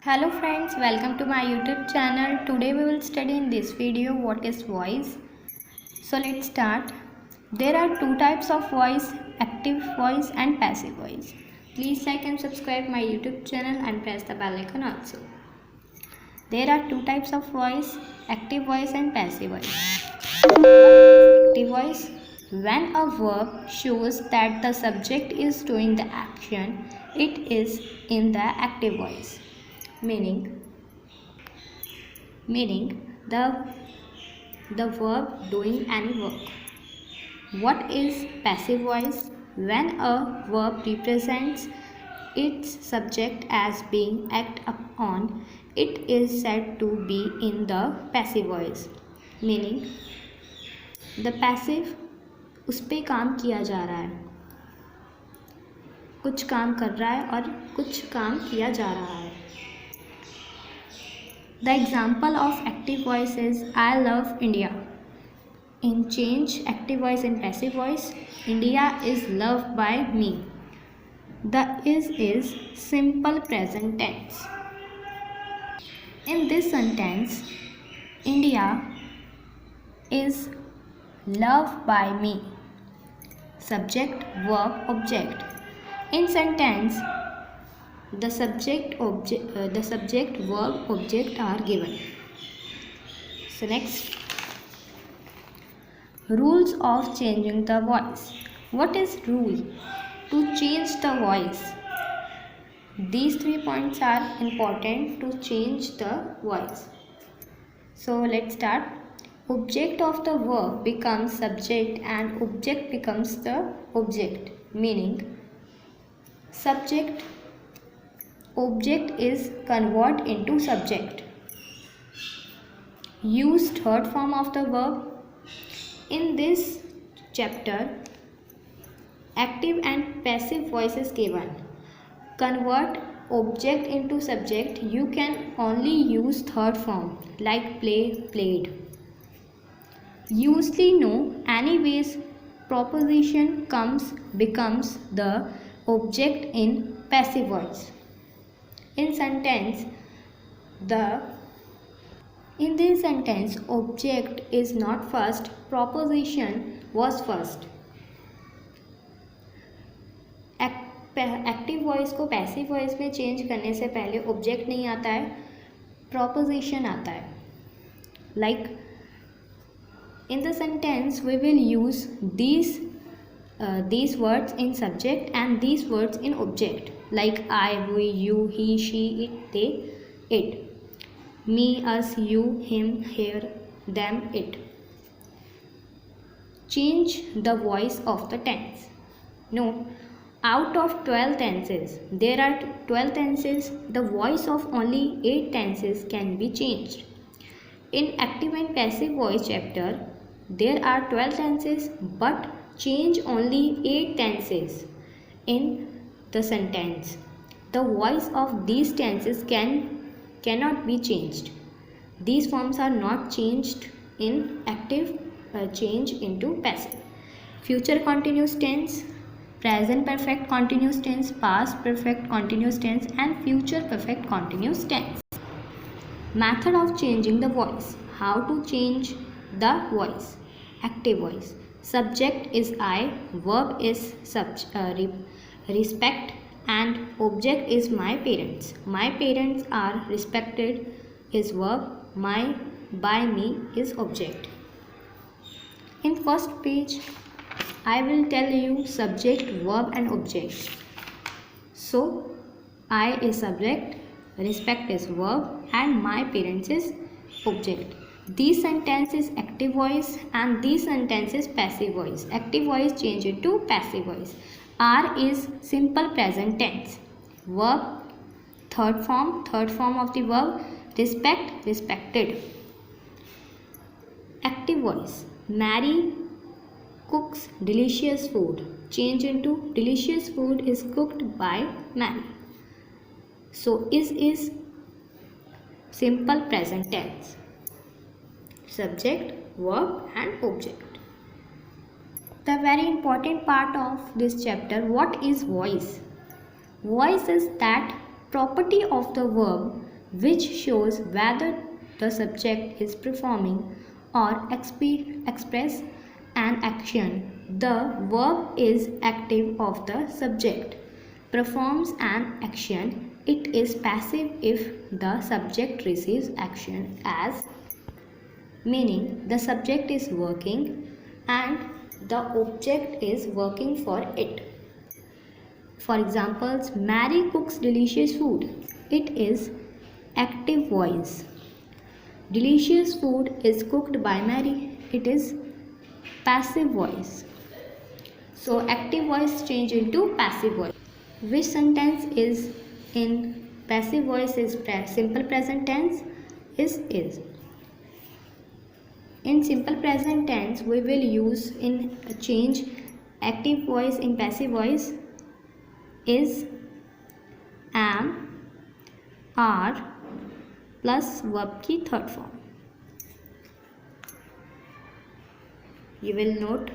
Hello friends, welcome to my YouTube channel. Today we will study in this video what is voice. So let's start. There are two types of voice, active voice and passive voice. Please like and subscribe my YouTube channel and press the bell icon also. There are two types of voice, active voice and passive voice. Active voice: when a verb shows that the subject is doing the action, it is in the active voice. Meaning the verb doing any work. What is passive voice? When a verb represents its subject as being acted upon, it is said to be in the passive voice. Meaning the passive, उस पे काम किया जा रहा है, कुछ काम कर रहा है और कुछ काम किया जा रहा है. The example of active voice is I love India. In change active voice and passive voice, India is loved by me. The is simple present tense. In this sentence, India is loved by me. Subject, verb, object. In sentence, the subject, verb, object are given. So next, rules of changing the voice. What is rule? To change the voice. These 3 points are important to change the voice. So let's start. Object of the verb becomes subject and object becomes the object. Meaning subject, object is converted into subject. Use third form of the verb. In this chapter, active and passive voice is given. Convert object into subject, you can only use third form like play, played. Usually no, anyways, proposition becomes the object in passive voice. In this sentence, object is not first, proposition was first. Active voice को passive voice में change करने से पहले object नहीं आता है, proposition आता है. Like in the sentence we will use these words in subject and these words in object, like I, we, you, he, she, it, they, it, me, us, you, him, her, them, it. Change the voice of the tense. No, out of 12 tenses, there are 12 tenses, the voice of only 8 tenses can be changed. In active and passive voice chapter, there are 12 tenses but change only 8 tenses in the sentence. The voice of these tenses cannot be changed. These forms are not changed in active, change into passive. Future continuous tense, present perfect continuous tense, past perfect continuous tense and future perfect continuous tense. Method of changing the voice. How to change the voice? Active voice. Subject is I, verb is respect and object is my parents. My parents are respected is verb, my, by, me is object. In first page, I will tell you subject, verb and object. So, I is subject, respect is verb and my parents is object. This sentence is active voice and this sentence is passive voice. Active voice change it to passive voice. R is simple present tense. Verb, third form of the verb, respect, respected. Active voice. Mary cooks delicious food. Change into delicious food is cooked by Mary. So is simple present tense. Subject, verb and object. The very important part of this chapter, what is voice? Voice is that property of the verb which shows whether the subject is performing or express an action. The verb is active of the subject. Performs an action. It is passive if the subject receives action as, meaning the subject is working and the object is working for it. For examples, Mary cooks delicious food. It is active voice. Delicious food is cooked by Mary. It is passive voice. So active voice change into passive voice. Which sentence is in passive voice is simple present tense? Is. In simple present tense, we will use in change active voice in passive voice is, am, are plus verb की third form. You will note.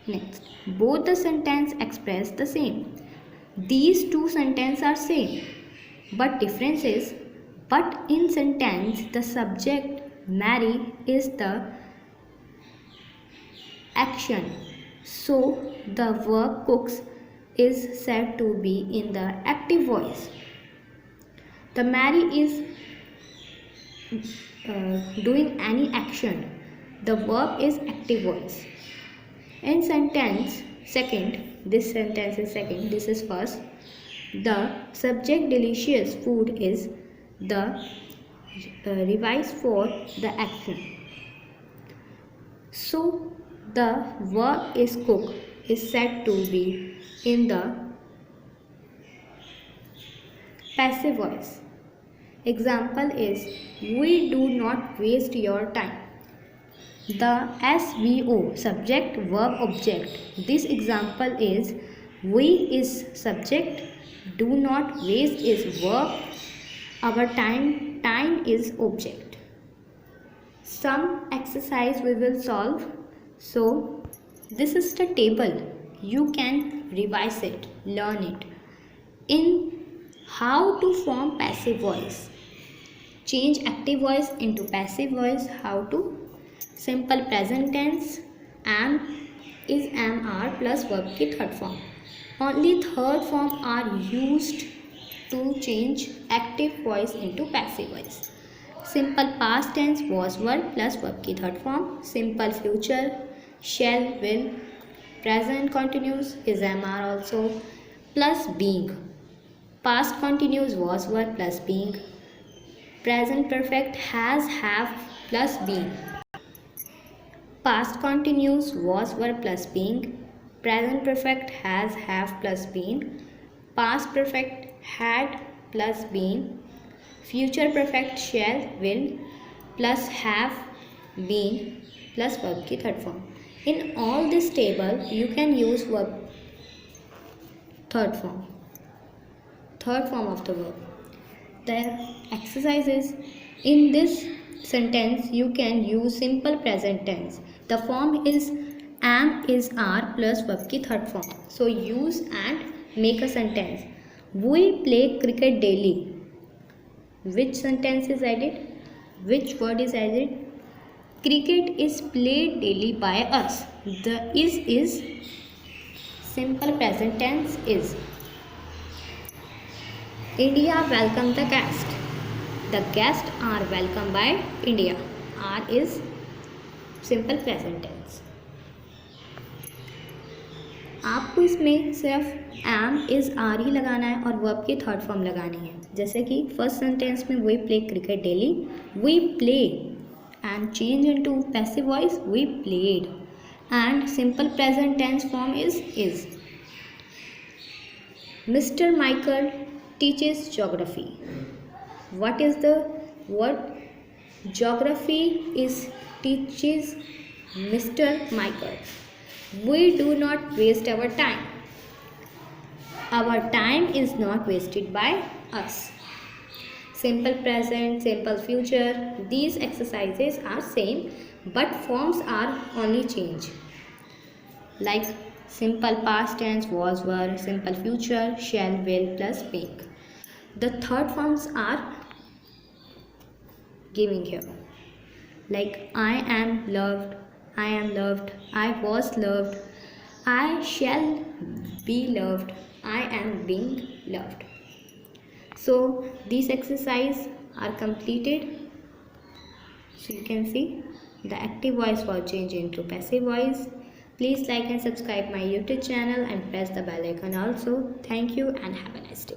Next, both the sentence express the same. These two sentences are same, but difference is, but in sentence the subject Mary is the action, so the verb cooks is said to be in the active voice. The Mary is doing any action. The verb is active voice. In sentence second, this sentence is second, this is first. The subject delicious food is the revise for the action. So the verb is cook is said to be in the passive voice. Example is, we do not waste your time. The SVO, subject verb object. This example is, we is subject, do not waste is verb, our time is object. Some exercise we will solve. So this is the table. You can revise it, learn it. In how to form passive voice. Change active voice into passive voice. How to? Simple present tense, am, is, am, are plus verb की third form. Only third form are used to change active voice into passive voice. Simple past tense was, were plus verb की third form. Simple future shall, will. Present continuous is, am, are also plus being. Past continuous was, were plus being. Present perfect has, have plus being. Past continuous was, were plus being. Present perfect has, have plus been. Past perfect had plus been. Future perfect shall, will plus have been plus verb की third form. In all this table, you can use verb third form. Third form of the verb. The exercises in this sentence you can use simple present tense. The form is am, is, are plus verb की third form. So use and make a sentence. We play cricket daily. Which sentence is added? Which word is added? Cricket is played daily by us. The is simple present tense is. India welcome the guest. The guests are welcomed by India. Are is simple present tense. आपको इसमें सिर्फ M is are ही लगाना है और verb की third form लगानी है. जैसे कि फर्स्ट सेंटेंस में we play cricket daily, we play and change into passive voice we played and simple present tense form is. Mr. Michael teaches geography. What is the word? Geography is teaches Mr. Michael. We do not waste our time. Our time is not wasted by us. Simple present, simple future. These exercises are same, but forms are only change. Like simple past tense was, were, simple future shall, will plus being. The third forms are giving here, like I am loved, I am loved, I was loved, I shall be loved, I am being loved. So these exercises are completed. So you can see the active voice was changed into passive voice. Please like and subscribe my YouTube channel and press the bell icon also. Thank you and have a nice day.